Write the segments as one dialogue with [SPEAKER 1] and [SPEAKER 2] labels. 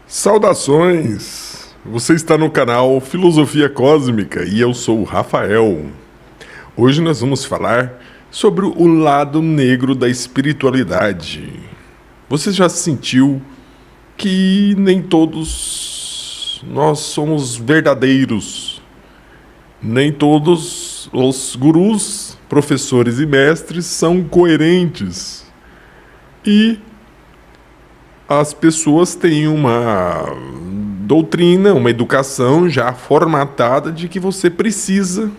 [SPEAKER 1] Saudações! Você está no canal Filosofia Cósmica e eu sou o Rafael. Hoje nós vamos falar sobre o lado negro da espiritualidade. Você já sentiu que nem todos nós somos verdadeiros? Nem todos os gurus, professores e mestres são coerentes. E as pessoas têm uma doutrina, uma educação já formatada de que você precisa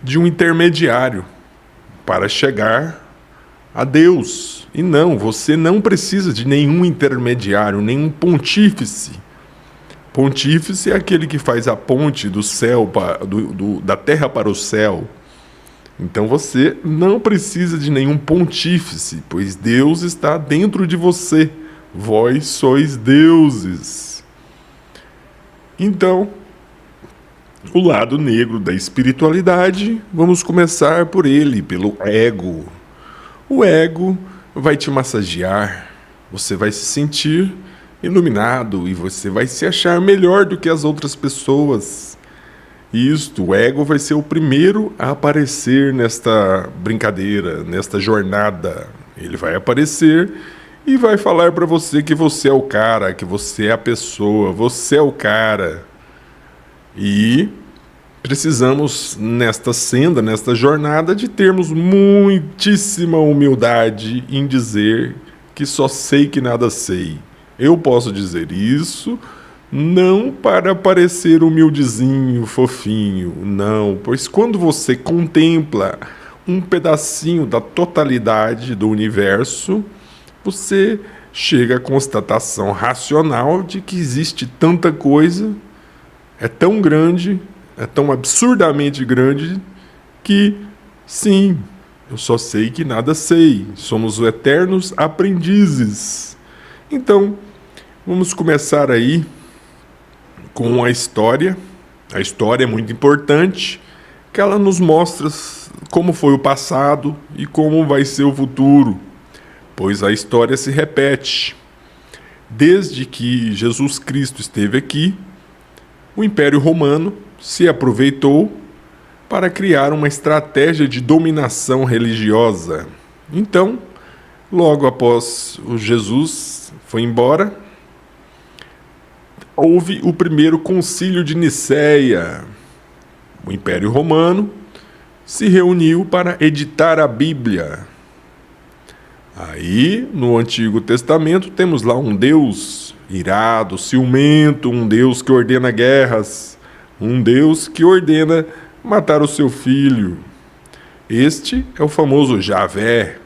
[SPEAKER 1] de um intermediário para chegar a Deus. E não, você não precisa de nenhum intermediário, nenhum pontífice. Pontífice é aquele que faz a ponte do céu, da terra para o céu. Então você não precisa de nenhum pontífice, pois Deus está dentro de você. Vós sois deuses. Então, o lado negro da espiritualidade, vamos começar por ele, pelo ego. O ego vai te massagear, você vai se sentir iluminado e você vai se achar melhor do que as outras pessoas. O ego vai ser o primeiro a aparecer nesta brincadeira, nesta jornada. Ele vai aparecer e vai falar para você que você é o cara, que você é a pessoa, você é o cara. E precisamos, nesta senda, nesta jornada, de termos muitíssima humildade em dizer que só sei que nada sei. Eu posso dizer isso não para parecer humildezinho, fofinho, não, pois quando você contempla um pedacinho da totalidade do universo, você chega à constatação racional de que existe tanta coisa, é tão grande, é tão absurdamente grande, que sim, eu só sei que nada sei. Somos os eternos aprendizes. Então, vamos começar aí com a história. A história é muito importante, que ela nos mostra como foi o passado e como vai ser o futuro. Pois a história se repete. Desde que Jesus Cristo esteve aqui, o Império Romano se aproveitou para criar uma estratégia de dominação religiosa. Então, logo após o Jesus foi embora, houve o primeiro concílio de Nicéia. O Império Romano se reuniu para editar a Bíblia. Aí, no Antigo Testamento, temos lá um Deus irado, ciumento, um Deus que ordena guerras, um Deus que ordena matar o seu filho. Este é o famoso Javé.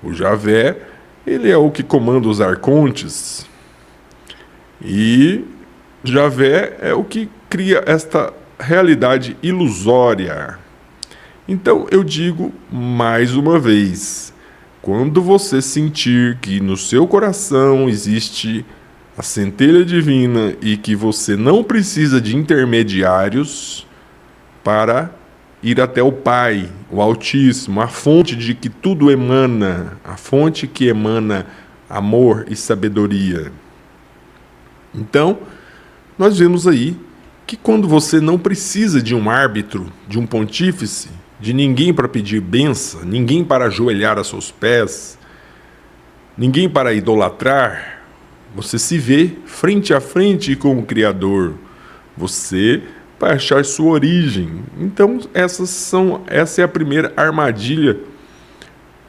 [SPEAKER 1] O Javé, ele é o que comanda os arcontes. E Javé é o que cria esta realidade ilusória. Então, eu digo mais uma vez, quando você sentir que no seu coração existe a centelha divina e que você não precisa de intermediários para ir até o Pai, o Altíssimo, a fonte de que tudo emana, a fonte que emana amor e sabedoria. Então, nós vemos aí que quando você não precisa de um árbitro, de um pontífice, de ninguém para pedir bênção, ninguém para ajoelhar a seus pés, ninguém para idolatrar, você se vê frente a frente com o Criador. Você vai achar sua origem. Então, essa é a primeira armadilha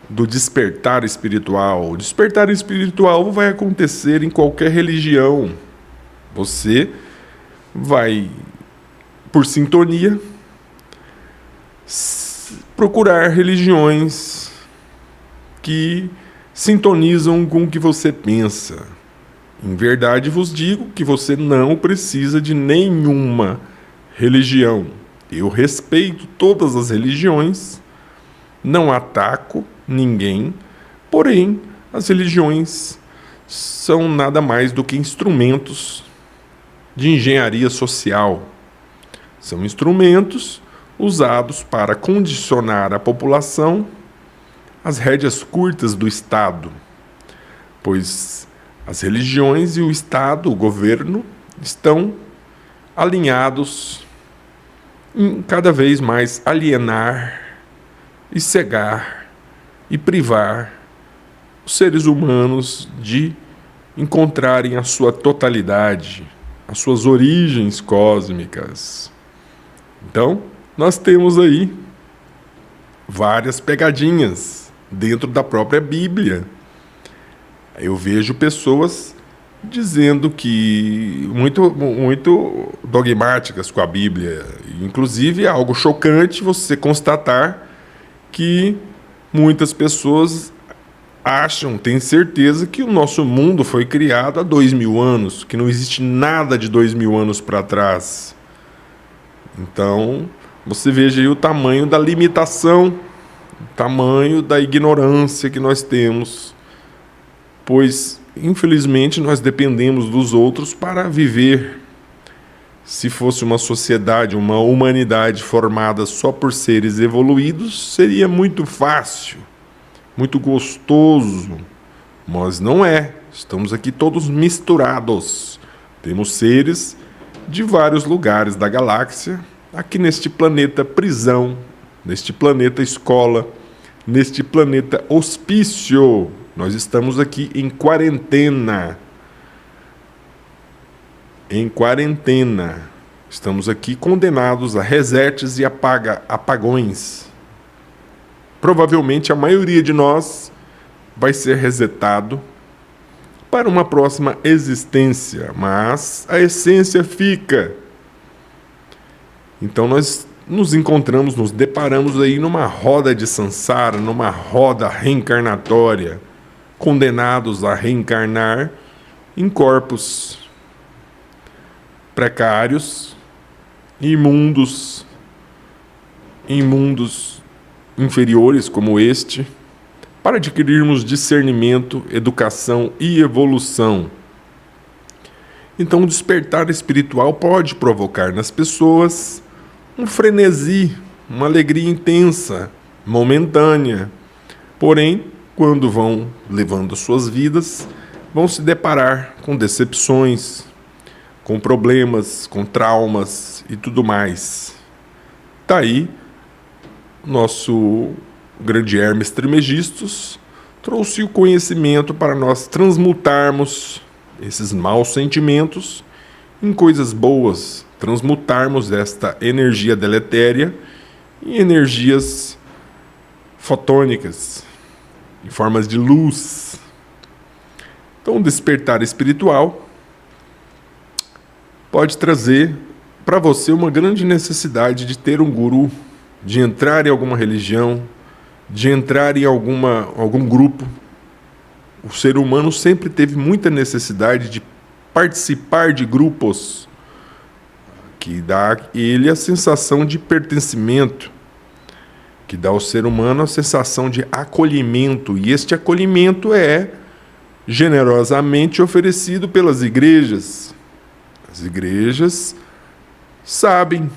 [SPEAKER 1] do despertar espiritual. O despertar espiritual vai acontecer em qualquer religião. Você vai, por sintonia, procurar religiões que sintonizam com o que você pensa. Em verdade vos digo que você não precisa de nenhuma religião. Eu respeito todas as religiões, não ataco ninguém, porém as religiões são nada mais do que instrumentos de engenharia social. São instrumentos usados para condicionar a população às rédeas curtas do Estado, pois As religiões e o Estado, o governo, estão alinhados em cada vez mais alienar e cegar e privar os seres humanos de encontrarem a sua totalidade, as suas origens cósmicas. Então, nós temos aí várias pegadinhas dentro da própria Bíblia. Eu vejo pessoas dizendo que muito dogmáticas com a Bíblia. Inclusive, é algo chocante você constatar que muitas pessoas acham, têm certeza que o nosso mundo foi criado há 2000 anos, que não existe nada de 2000 anos para trás. Então, você veja aí o tamanho da limitação, o tamanho da ignorância que nós temos, pois, infelizmente, nós dependemos dos outros para viver. Se fosse uma sociedade, uma humanidade formada só por seres evoluídos, seria muito fácil, muito gostoso, mas não é. Estamos aqui todos misturados. Temos seres de vários lugares da galáxia, aqui neste planeta prisão, neste planeta escola, neste planeta hospício. Nós estamos aqui em quarentena. Em quarentena. Estamos aqui condenados a resets e apagões. Provavelmente a maioria de nós vai ser resetado para uma próxima existência, mas a essência fica. Então nós nos encontramos, nos deparamos aí numa roda de samsara, numa roda reencarnatória, condenados a reencarnar em corpos precários, imundos, em mundos inferiores como este, para adquirirmos discernimento, educação e evolução. Então, o despertar espiritual pode provocar nas pessoas um frenesi, uma alegria intensa, momentânea. Porém, quando vão levando suas vidas, vão se deparar com decepções, com problemas, com traumas e tudo mais. Tá aí, nosso grande Hermes Trismegistus trouxe o conhecimento para nós transmutarmos esses maus sentimentos em coisas boas, transmutarmos esta energia deletéria em energias fotônicas, em formas de luz. Então, o despertar espiritual pode trazer para você uma grande necessidade de ter um guru, de entrar em alguma religião, de entrar em algum grupo. O ser humano sempre teve muita necessidade de participar de grupos, que dá a ele a sensação de pertencimento, que dá ao ser humano a sensação de acolhimento, e este acolhimento é generosamente oferecido pelas igrejas. As igrejas sabem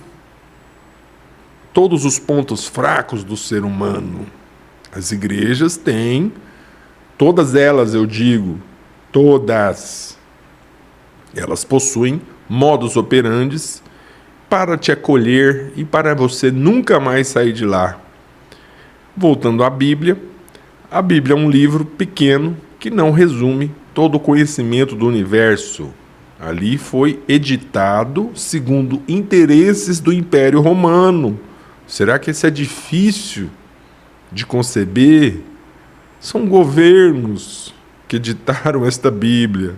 [SPEAKER 1] todos os pontos fracos do ser humano. As igrejas têm, todas elas eu digo, todas, elas possuem modus operandi para te acolher e para você nunca mais sair de lá. Voltando à Bíblia, a Bíblia é um livro pequeno que não resume todo o conhecimento do universo. Ali foi editado segundo interesses do Império Romano. Será que isso é difícil de conceber? São governos que editaram esta Bíblia.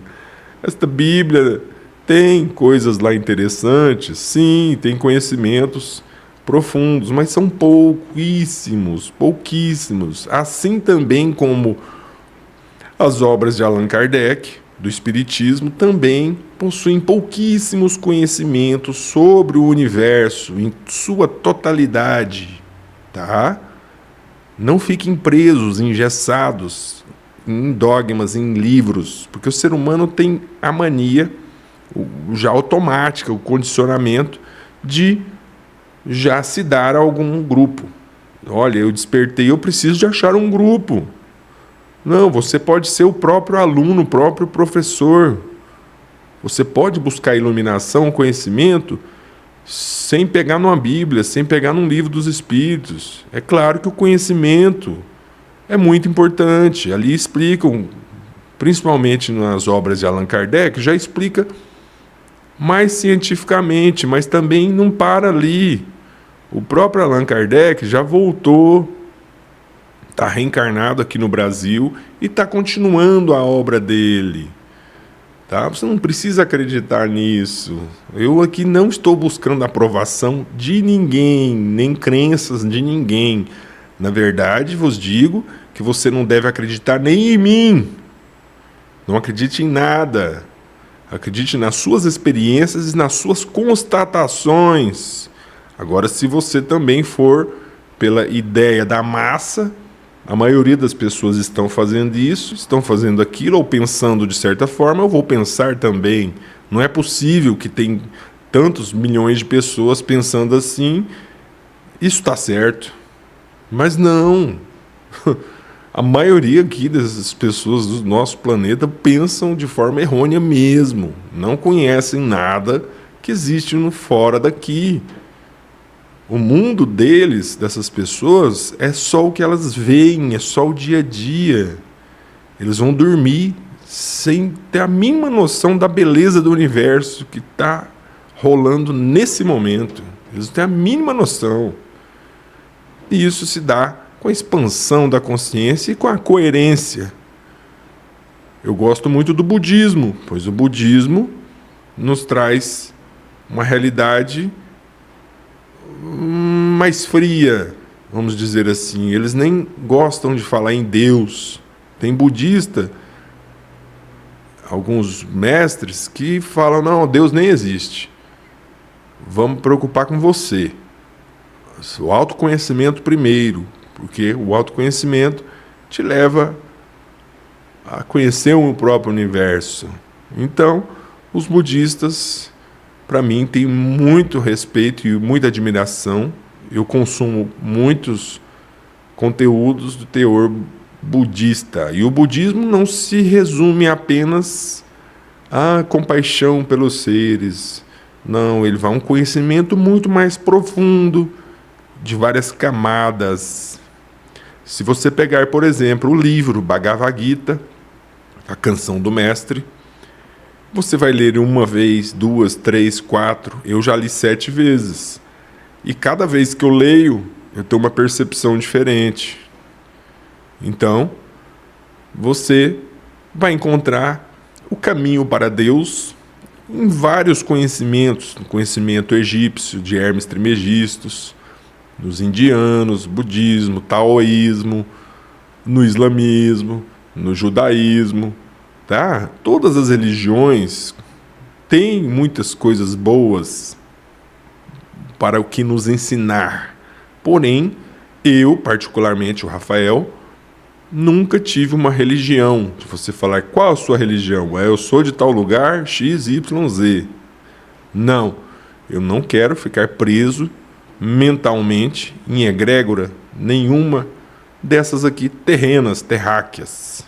[SPEAKER 1] Esta Bíblia tem coisas lá interessantes, sim, tem conhecimentos profundos, mas são pouquíssimos, pouquíssimos. Assim também como as obras de Allan Kardec, do Espiritismo, também possuem pouquíssimos conhecimentos sobre o universo em sua totalidade, tá? Não fiquem presos, engessados em dogmas, em livros, porque o ser humano tem a mania, já automática, o condicionamento de já se dar a algum grupo. Olha, eu despertei, eu preciso de achar um grupo. Não, você pode ser o próprio aluno, o próprio professor. Você pode buscar iluminação, conhecimento, sem pegar numa Bíblia, sem pegar num livro dos Espíritos. É claro que o conhecimento é muito importante. Ali explicam, principalmente nas obras de Allan Kardec, já explica mais cientificamente, mas também não para ali. O próprio Allan Kardec já voltou, está reencarnado aqui no Brasil e está continuando a obra dele. Tá? Você não precisa acreditar nisso. Eu aqui não estou buscando a aprovação de ninguém, nem crenças de ninguém. Na verdade, vos digo que você não deve acreditar nem em mim. Não acredite em nada. Acredite nas suas experiências e nas suas constatações. Agora, se você também for pela ideia da massa, a maioria das pessoas estão fazendo isso, estão fazendo aquilo, ou pensando de certa forma, eu vou pensar também. Não é possível que tem tantos milhões de pessoas pensando assim, isso está certo. Mas não. A maioria aqui dessas pessoas do nosso planeta pensam de forma errônea mesmo. Não conhecem nada que existe no fora daqui. O mundo deles, dessas pessoas, é só o que elas veem, é só o dia a dia. Eles vão dormir sem ter a mínima noção da beleza do universo que está rolando nesse momento. Eles não têm a mínima noção. E isso se dá com a expansão da consciência e com a coerência. Eu gosto muito do budismo, pois o budismo nos traz uma realidade mais fria, vamos dizer assim. Eles nem gostam de falar em Deus. Tem budista, alguns mestres, que falam, não, Deus nem existe. Vamos preocupar com você. O autoconhecimento primeiro, porque o autoconhecimento te leva a conhecer o próprio universo. Então, os budistas, para mim, têm muito respeito e muita admiração. Eu consumo muitos conteúdos do teor budista. E o budismo não se resume apenas à compaixão pelos seres. Não, ele vai a um conhecimento muito mais profundo, de várias camadas. Se você pegar, por exemplo, o livro Bhagavad Gita, a Canção do Mestre, você vai ler uma vez, duas, três, quatro. Eu já li 7 vezes. E cada vez que eu leio, eu tenho uma percepção diferente. Então, você vai encontrar o caminho para Deus em vários conhecimentos. No conhecimento egípcio, de Hermes Trismegistus, nos indianos, budismo, taoísmo, no islamismo, no judaísmo, tá? Todas as religiões têm muitas coisas boas para o que nos ensinar. Porém, eu, particularmente o Rafael, nunca tive uma religião. Se você falar qual a sua religião, eu sou de tal lugar, X, Y, Z. Não, eu não quero ficar preso mentalmente em egrégora nenhuma dessas aqui terrenas, terráqueas.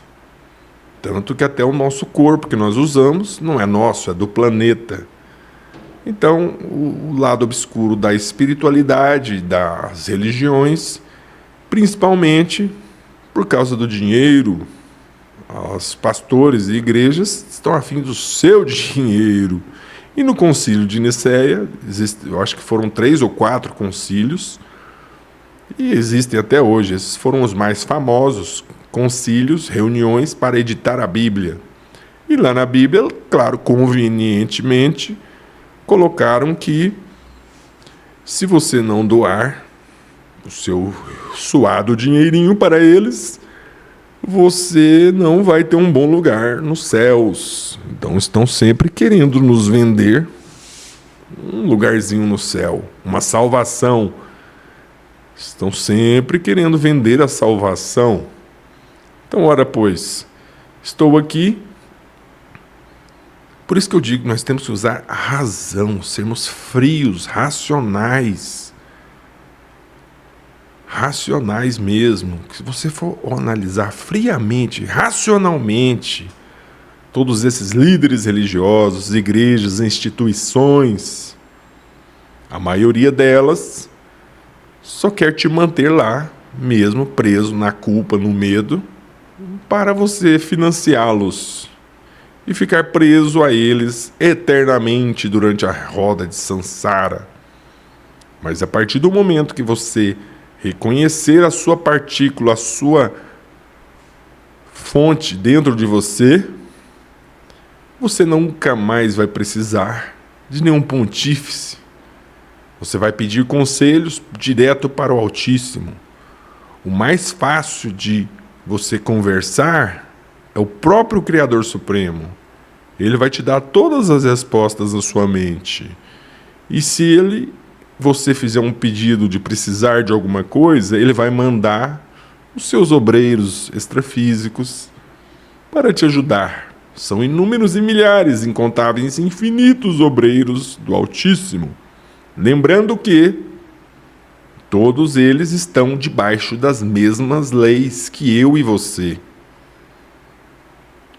[SPEAKER 1] Tanto que até o nosso corpo que nós usamos não é nosso, é do planeta. Então, o lado obscuro da espiritualidade, das religiões, principalmente por causa do dinheiro, os pastores e igrejas estão afim do seu dinheiro. E no concílio de Nicéia, eu acho que foram 3 ou 4 concílios, e existem até hoje. Esses foram os mais famosos concílios, reuniões para editar a Bíblia. E lá na Bíblia, claro, convenientemente, colocaram que se você não doar o seu suado dinheirinho para eles, você não vai ter um bom lugar nos céus. Então estão sempre querendo nos vender um lugarzinho no céu, uma salvação. Estão sempre querendo vender a salvação. Então, ora pois, estou aqui. Por isso que eu digo que nós temos que usar a razão, sermos frios, racionais. racionais mesmo, que se você for analisar friamente, racionalmente, todos esses líderes religiosos, igrejas, instituições, a maioria delas só quer te manter lá, mesmo preso na culpa, no medo, para você financiá-los e ficar preso a eles eternamente durante a roda de Sansara. Mas a partir do momento que você reconhecer a sua partícula, a sua fonte dentro de você, você nunca mais vai precisar de nenhum pontífice. Você vai pedir conselhos direto para o Altíssimo. O mais fácil de você conversar é o próprio Criador Supremo. Ele vai te dar todas as respostas na sua mente. E se você fizer um pedido de precisar de alguma coisa, ele vai mandar os seus obreiros extrafísicos para te ajudar. São inúmeros e milhares, incontáveis, infinitos obreiros do Altíssimo. Lembrando que todos eles estão debaixo das mesmas leis que eu e você.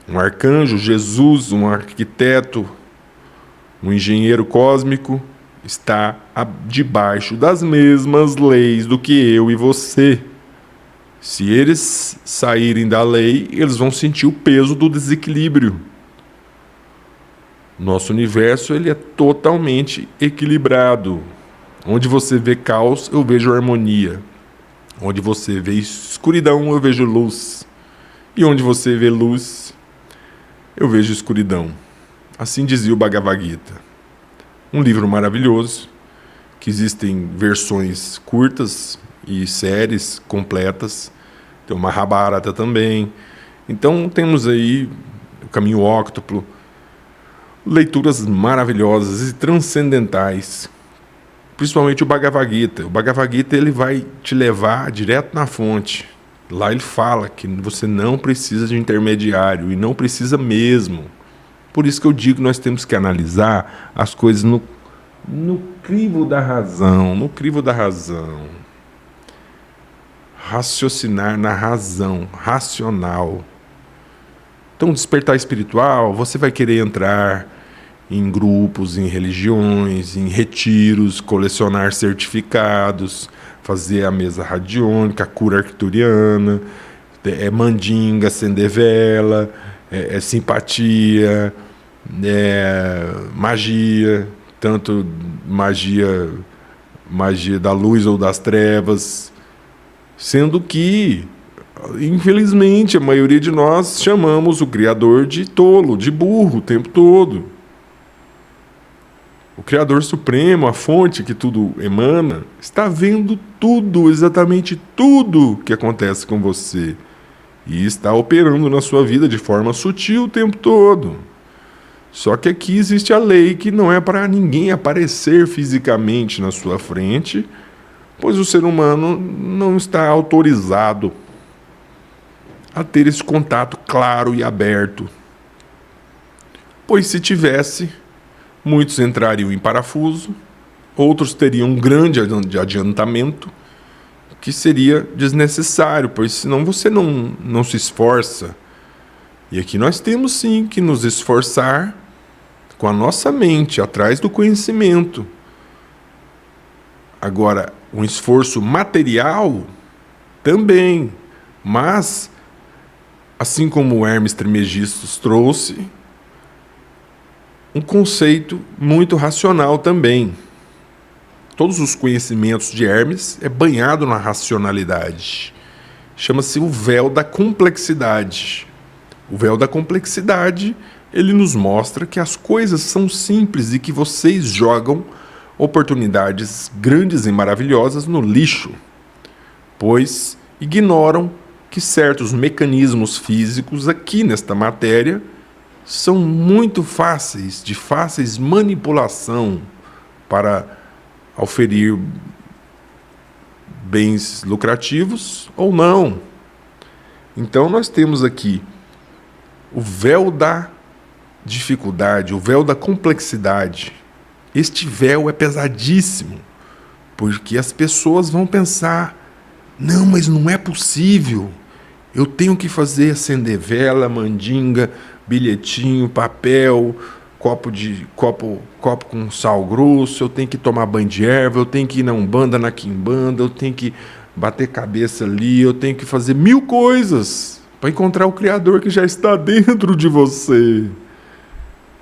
[SPEAKER 1] Um arcanjo, Jesus, um arquiteto, um engenheiro cósmico está debaixo das mesmas leis do que eu e você. Se eles saírem da lei, eles vão sentir o peso do desequilíbrio. Nosso universo ele é totalmente equilibrado. Onde você vê caos, eu vejo harmonia. Onde você vê escuridão, eu vejo luz. E onde você vê luz, eu vejo escuridão. Assim dizia o Bhagavad Gita. Um livro maravilhoso, que existem versões curtas e séries completas. Tem o Mahabharata também. Então temos aí o Caminho Óctuplo, leituras maravilhosas e transcendentais. Principalmente o Bhagavad Gita. O Bhagavad Gita ele vai te levar direto na fonte. Lá ele fala que você não precisa de intermediário, e não precisa mesmo. Por isso que eu digo que nós temos que analisar as coisas no crivo da razão, no crivo da razão. Raciocinar na razão, racional. Então, despertar espiritual, você vai querer entrar em grupos, em religiões, em retiros, colecionar certificados, fazer a mesa radiônica, a cura arcturiana, mandinga, acender vela, simpatia, magia, tanto magia da luz ou das trevas, sendo que, infelizmente, a maioria de nós chamamos o Criador de tolo, de burro o tempo todo. O Criador Supremo, a fonte que tudo emana, está vendo tudo, exatamente tudo que acontece com você. E está operando na sua vida de forma sutil o tempo todo. Só que aqui existe a lei que não é para ninguém aparecer fisicamente na sua frente, pois o ser humano não está autorizado a ter esse contato claro e aberto. Pois se tivesse, muitos entrariam em parafuso, outros teriam um grande adiantamento, que seria desnecessário, pois senão você não se esforça. E aqui nós temos sim que nos esforçar com a nossa mente, atrás do conhecimento. Agora, um esforço material também, mas, assim como o Hermes Trismegistus trouxe, um conceito muito racional também. Todos os conhecimentos de Hermes é banhado na racionalidade. Chama-se o véu da complexidade. O véu da complexidade, ele nos mostra que as coisas são simples e que vocês jogam oportunidades grandes e maravilhosas no lixo, pois ignoram que certos mecanismos físicos aqui nesta matéria são muito fáceis, de fáceis manipulação para oferir bens lucrativos ou não. Então nós temos aqui o véu da dificuldade, o véu da complexidade. Este véu é pesadíssimo, porque as pessoas vão pensar Não, mas não é possível. Eu tenho que fazer acender vela, mandinga, bilhetinho, papel, copo com sal grosso, eu tenho que tomar banho de erva, eu tenho que ir na Umbanda, na Quimbanda, eu tenho que bater cabeça ali, eu tenho que fazer 1000 coisas para encontrar o Criador que já está dentro de você.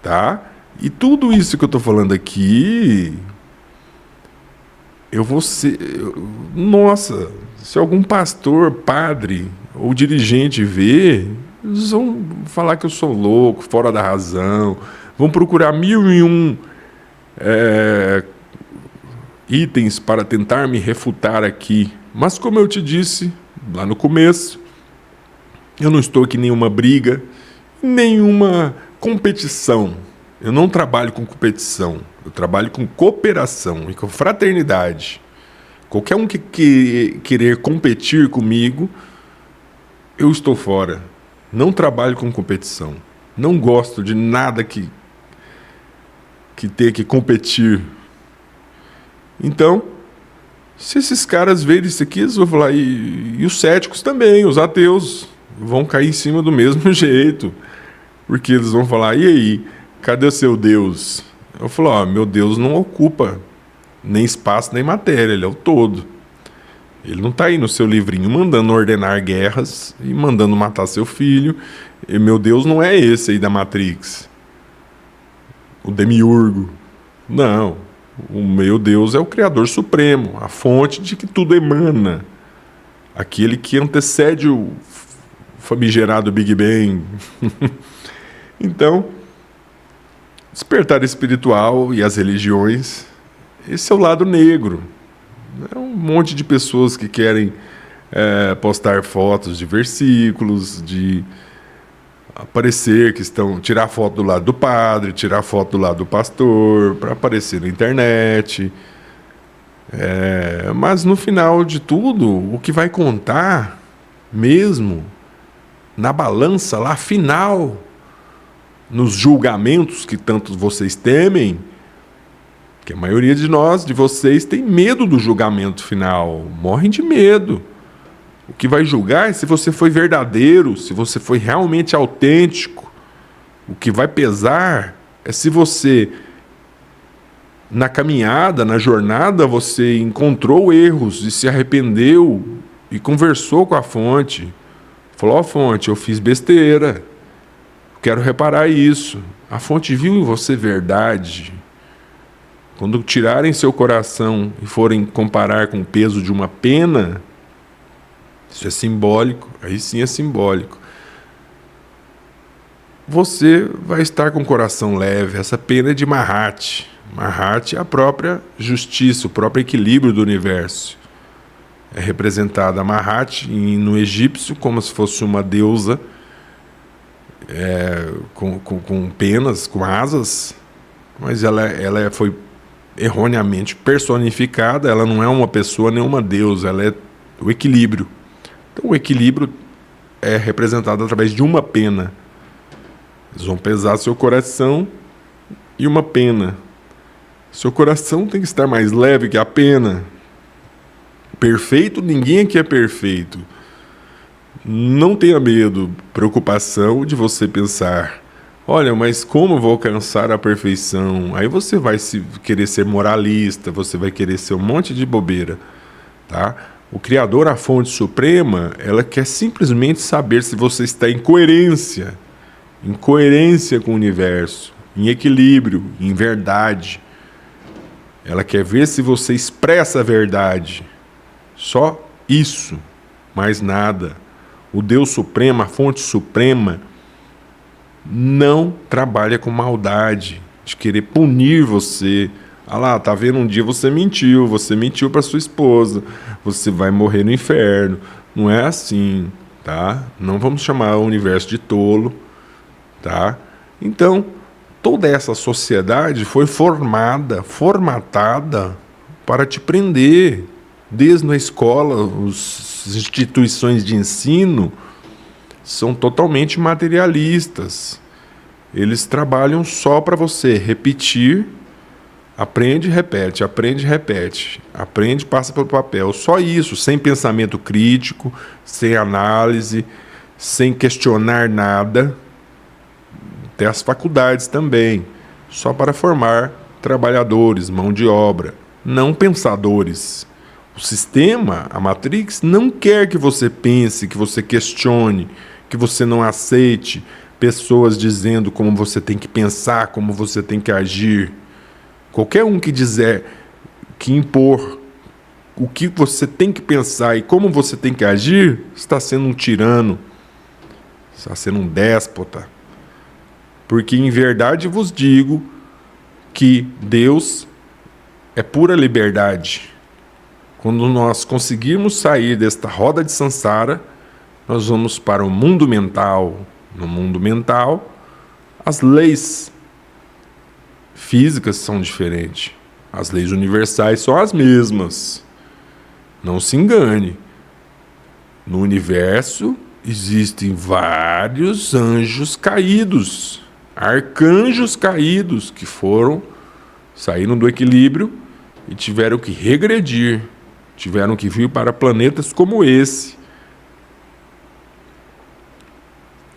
[SPEAKER 1] Tá? E tudo isso que eu estou falando aqui, eu vou ser. Nossa, se algum pastor, padre ou dirigente ver, eles vão falar que eu sou louco, fora da razão, vão procurar 1001 itens para tentar me refutar aqui. Mas como eu te disse lá no começo, eu não estou aqui em nenhuma briga, nenhuma competição. Eu não trabalho com competição, eu trabalho com cooperação e com fraternidade. Qualquer um que querer competir comigo, eu estou fora. Não trabalho com competição. Não gosto de nada que ter que competir. Então, se esses caras verem isso aqui, eles vão falar, e os céticos também, os ateus, vão cair em cima do mesmo jeito. Porque eles vão falar, e aí, cadê o seu Deus? Eu falo, meu Deus não ocupa nem espaço nem matéria, ele é o todo. Ele não está aí no seu livrinho mandando ordenar guerras e mandando matar seu filho. E meu Deus não é esse aí da Matrix. O demiurgo. Não. O meu Deus é o Criador Supremo, a fonte de que tudo emana. Aquele que antecede o famigerado Big Bang. Então, despertar espiritual e as religiões, esse é o lado negro. É um monte de pessoas que querem postar fotos de versículos, de aparecer, que estão tirar foto do lado do padre, tirar foto do lado do pastor, para aparecer na internet. Mas no final de tudo, o que vai contar mesmo na balança lá final, nos julgamentos que tanto vocês temem, que a maioria de nós, de vocês, tem medo do julgamento final, morrem de medo. O que vai julgar é se você foi verdadeiro, se você foi realmente autêntico. O que vai pesar é se você, na caminhada, na jornada, você encontrou erros e se arrependeu e conversou com a fonte. Falou, fonte, eu fiz besteira, quero reparar isso. A fonte viu em você verdade. Quando tirarem seu coração e forem comparar com o peso de uma pena, isso é simbólico, aí sim é simbólico. Você vai estar com o coração leve, essa pena é de Mahat. Mahat é a própria justiça, o próprio equilíbrio do universo. É representada a Mahat no egípcio como se fosse uma deusa com penas, com asas, mas ela foi erroneamente personificada, ela não é uma pessoa nem uma deusa, ela é o equilíbrio. Então o equilíbrio é representado através de uma pena. Eles vão pesar seu coração e uma pena. Seu coração tem que estar mais leve que a pena. Perfeito, ninguém aqui é perfeito. Não tenha medo, preocupação de você pensar, olha, mas como eu vou alcançar a perfeição? Aí você vai querer ser moralista, você vai querer ser um monte de bobeira, tá? O Criador, a fonte suprema, ela quer simplesmente saber se você está em coerência com o universo, em equilíbrio, em verdade. Ela quer ver se você expressa a verdade. Só isso, mais nada. O Deus Supremo, a fonte suprema, não trabalha com maldade, de querer punir você. Ah lá, tá vendo, um dia você mentiu para sua esposa, você vai morrer no inferno. Não é assim, tá? Não vamos chamar o universo de tolo, tá? Então, toda essa sociedade foi formatada para te prender. Desde a escola, as instituições de ensino são totalmente materialistas. Eles trabalham só para você repetir Aprende e repete, aprende e repete. Aprende e passa pelo papel. Só isso, sem pensamento crítico, sem análise, sem questionar nada. Tem as faculdades também, só para formar trabalhadores, mão de obra, não pensadores. O sistema, a Matrix, não quer que você pense, que você questione, que você não aceite pessoas dizendo como você tem que pensar, como você tem que agir. Qualquer um que dizer, que impor o que você tem que pensar e como você tem que agir, está sendo um tirano, está sendo um déspota. Porque em verdade vos digo que Deus é pura liberdade. Quando nós conseguirmos sair desta roda de samsara, nós vamos para o mundo mental. No mundo mental, as leis físicas são diferentes. As leis universais são as mesmas. Não se engane. No universo existem vários anjos caídos, arcanjos caídos que saíram do equilíbrio e tiveram que regredir, tiveram que vir para planetas como esse,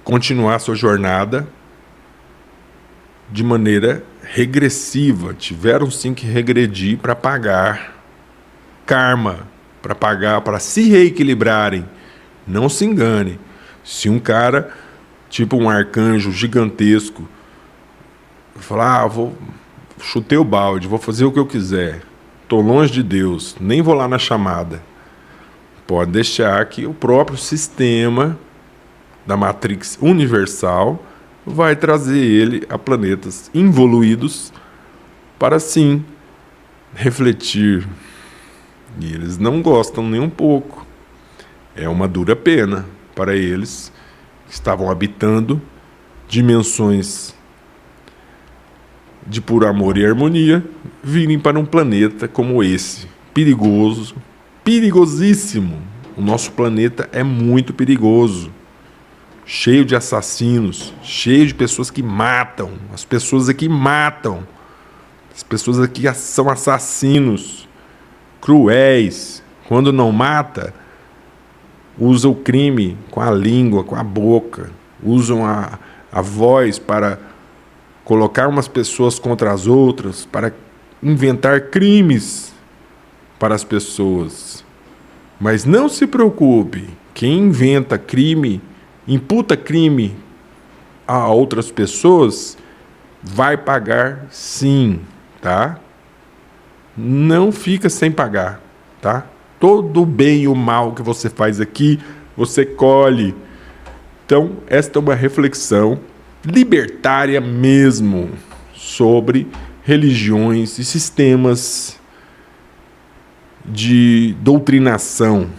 [SPEAKER 1] continuar sua jornada de maneira regressiva. Tiveram sim que regredir para pagar karma, para pagar, para se reequilibrarem. Não se engane. Se um cara, tipo um arcanjo gigantesco, falar, chutei o balde, vou fazer o que eu quiser, estou longe de Deus, nem vou lá na chamada, pode deixar que o próprio sistema da Matrix universal vai trazer ele a planetas involuídos para sim refletir. E eles não gostam nem um pouco. É uma dura pena para eles que estavam habitando dimensões de puro amor e harmonia, virem para um planeta como esse, perigoso, perigosíssimo. O nosso planeta é muito perigoso, cheio de assassinos, cheio de pessoas que matam. As pessoas aqui matam. As pessoas aqui são assassinos, cruéis. Quando não mata, usa o crime com a língua, com a boca, usam a voz para colocar umas pessoas contra as outras, para inventar crimes para as pessoas. Mas não se preocupe, quem inventa crime, imputa crime a outras pessoas, vai pagar sim, tá? Não fica sem pagar, tá? Todo o bem e o mal que você faz aqui, você colhe. Então, esta é uma reflexão libertária mesmo sobre religiões e sistemas de doutrinação.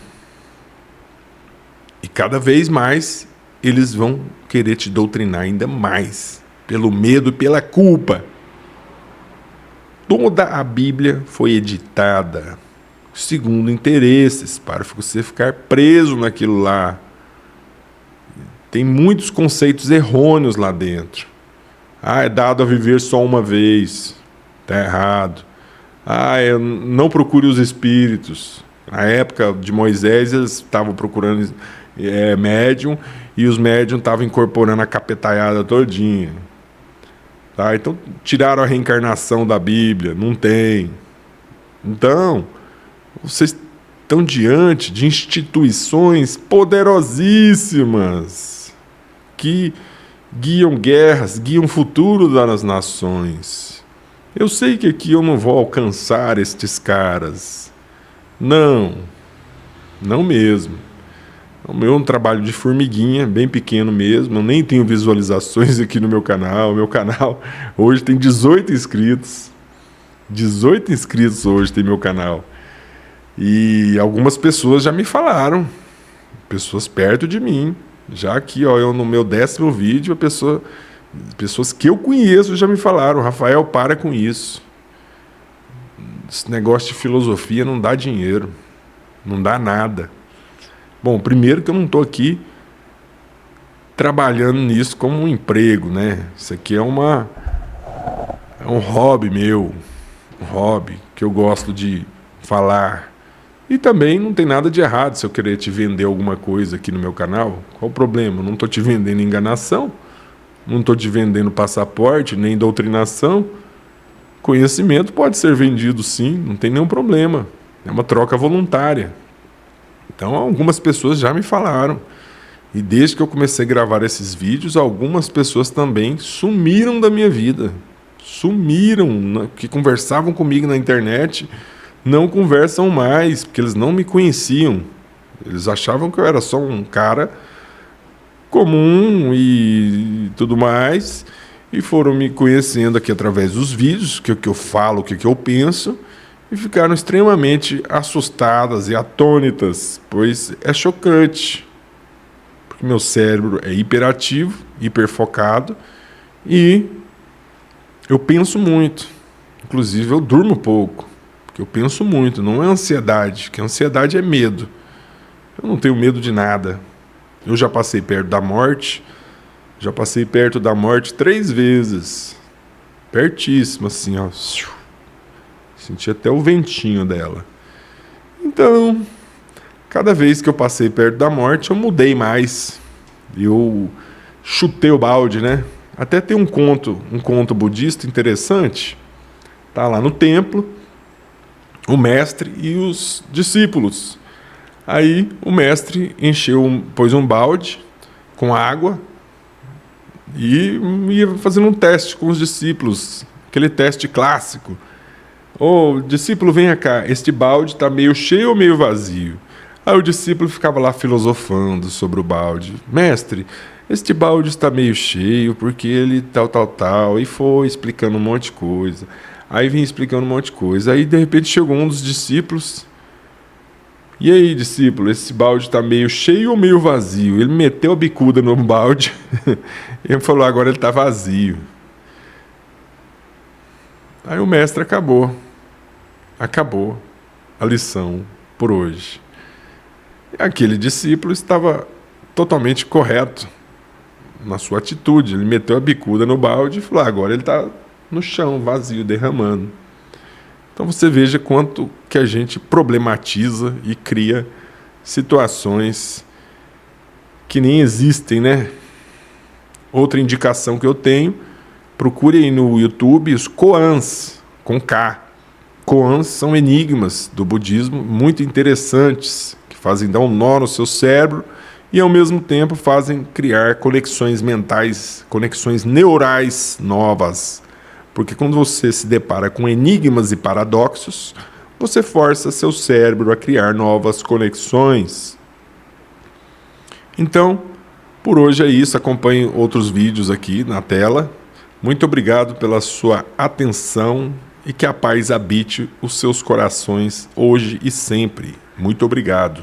[SPEAKER 1] E cada vez mais eles vão querer te doutrinar ainda mais, pelo medo e pela culpa. Toda a Bíblia foi editada segundo interesses, para você ficar preso naquilo lá. Tem muitos conceitos errôneos lá dentro. É dado a viver só uma vez. Está errado. Eu não procure os espíritos. Na época de Moisés, eles estavam procurando médium, e os médiums estavam incorporando a capetaiada todinha. Tá? Então, tiraram a reencarnação da Bíblia. Não tem. Então, vocês estão diante de instituições poderosíssimas que guiam guerras, guiam o futuro das nações. Eu sei que aqui eu não vou alcançar estes caras. Não mesmo. O meu é um trabalho de formiguinha, bem pequeno mesmo. Eu nem tenho visualizações aqui no meu canal. O meu canal hoje tem 18 inscritos. 18 inscritos hoje tem meu canal. E algumas pessoas já me falaram, pessoas perto de mim, já aqui, eu no meu 10º vídeo, pessoas que eu conheço já me falaram: Rafael, para com isso. Esse negócio de filosofia não dá dinheiro, não dá nada. Bom, primeiro que eu não estou aqui trabalhando nisso como um emprego, né? Isso aqui é um hobby meu. um hobby, que eu gosto de falar. E também não tem nada de errado se eu querer te vender alguma coisa aqui no meu canal. Qual o problema? Eu não estou te vendendo enganação, não estou te vendendo passaporte, nem doutrinação. Conhecimento pode ser vendido sim, não tem nenhum problema. É uma troca voluntária. Então algumas pessoas já me falaram. E desde que eu comecei a gravar esses vídeos, algumas pessoas também sumiram da minha vida. Sumiram, que conversavam comigo na internet, não conversam mais, porque eles não me conheciam. Eles achavam que eu era só um cara comum e tudo mais, e foram me conhecendo aqui através dos vídeos, que eu falo, o que eu penso, e ficaram extremamente assustadas e atônitas, pois é chocante. Porque meu cérebro é hiperativo, hiperfocado, e eu penso muito. Inclusive eu durmo pouco, porque eu penso muito, não é ansiedade, porque ansiedade é medo. Eu não tenho medo de nada. Eu já passei perto da morte, já passei perto da morte 3 vezes. Pertíssimo, assim, ó. Senti até o ventinho dela. Então, cada vez que eu passei perto da morte, eu mudei mais. Eu chutei o balde, né? Até tem um conto budista interessante. Tá lá no templo, o mestre e os discípulos. Aí o mestre pôs um balde com água e ia fazendo um teste com os discípulos, aquele teste clássico. Ô, discípulo, venha cá, este balde está meio cheio ou meio vazio? Aí o discípulo ficava lá filosofando sobre o balde. Mestre, este balde está meio cheio porque ele tal, e foi explicando um monte de coisa. Aí vinha explicando um monte de coisa. Aí de repente chegou um dos discípulos. E aí, discípulo, esse balde está meio cheio ou meio vazio? Ele meteu a bicuda no balde e falou, agora ele está vazio. Aí o mestre acabou a lição por hoje. Aquele discípulo estava totalmente correto na sua atitude. Ele meteu a bicuda no balde e falou, agora ele está no chão, vazio, derramando. Então você veja quanto que a gente problematiza e cria situações que nem existem, né? Outra indicação que eu tenho, procure aí no YouTube os koans, com K. Koans são enigmas do budismo muito interessantes, que fazem dar um nó no seu cérebro e ao mesmo tempo fazem criar conexões mentais, conexões neurais novas. Porque quando você se depara com enigmas e paradoxos, você força seu cérebro a criar novas conexões. Então, por hoje é isso. Acompanhe outros vídeos aqui na tela. Muito obrigado pela sua atenção e que a paz habite os seus corações hoje e sempre. Muito obrigado.